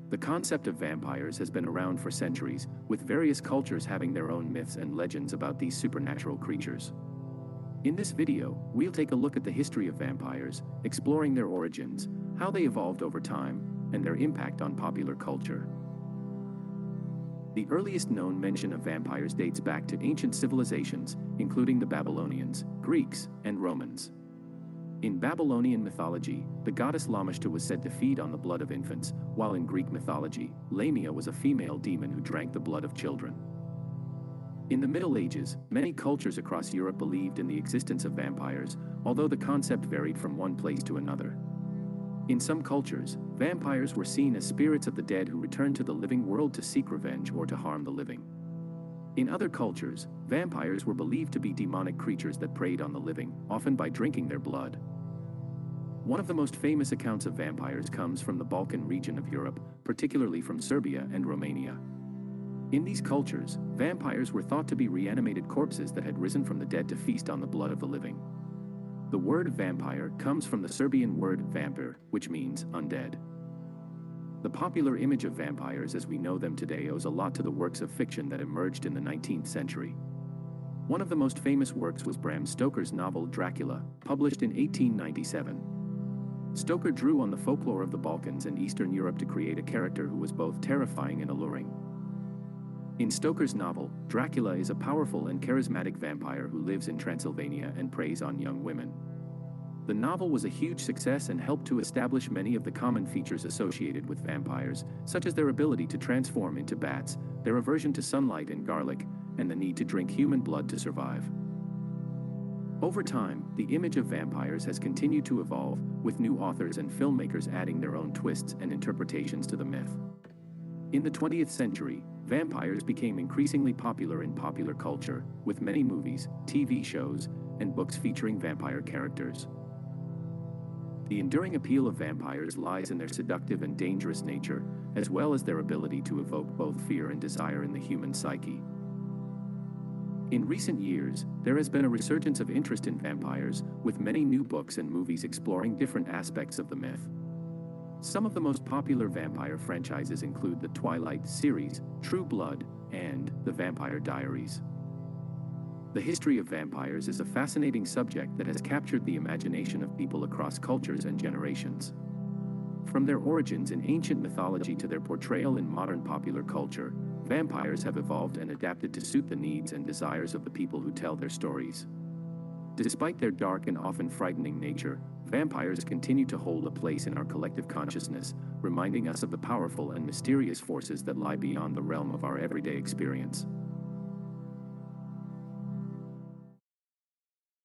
The concept of vampires has been around for centuries, with various cultures having their own myths and legends about these supernatural creatures. In this video, we'll take a look at the history of vampires, exploring their origins, how they evolved over time, and their impact on popular culture. The earliest known mention of vampires dates back to ancient civilizations, including the Babylonians, Greeks, and Romans. In Babylonian mythology, the goddess Lamashta was said to feed on the blood of infants, while in Greek mythology, Lamia was a female demon who drank the blood of children. In the Middle Ages, many cultures across Europe believed in the existence of vampires, although the concept varied from one place to another. In some cultures, vampires were seen as spirits of the dead who returned to the living world to seek revenge or to harm the living. In other cultures, vampires were believed to be demonic creatures that preyed on the living, often by drinking their blood. One of the most famous accounts of vampires comes from the Balkan region of Europe, particularly from Serbia and Romania. In these cultures, vampires were thought to be reanimated corpses that had risen from the dead to feast on the blood of the living. The word vampire comes from the Serbian word vampir, which means undead. The popular image of vampires as we know them today owes a lot to the works of fiction that emerged in the 19th century. One of the most famous works was Bram Stoker's novel Dracula, published in 1897. Stoker drew on the folklore of the Balkans and Eastern Europe to create a character who was both terrifying and alluring. In Stoker's novel, Dracula is a powerful and charismatic vampire who lives in Transylvania and preys on young women. The novel was a huge success and helped to establish many of the common features associated with vampires, such as their ability to transform into bats, their aversion to sunlight and garlic, and the need to drink human blood to survive. Over time, the image of vampires has continued to evolve, with new authors and filmmakers adding their own twists and interpretations to the myth. In the 20th century, vampires became increasingly popular in popular culture, with many movies, TV shows, and books featuring vampire characters. The enduring appeal of vampires lies in their seductive and dangerous nature, as well as their ability to evoke both fear and desire in the human psyche. In recent years, there has been a resurgence of interest in vampires, with many new books and movies exploring different aspects of the myth. Some of the most popular vampire franchises include the Twilight series, True Blood, and The Vampire Diaries. The history of vampires is a fascinating subject that has captured the imagination of people across cultures and generations. From their origins in ancient mythology to their portrayal in modern popular culture, vampires have evolved and adapted to suit the needs and desires of the people who tell their stories. Despite their dark and often frightening nature, vampires continue to hold a place in our collective consciousness, reminding us of the powerful and mysterious forces that lie beyond the realm of our everyday experience.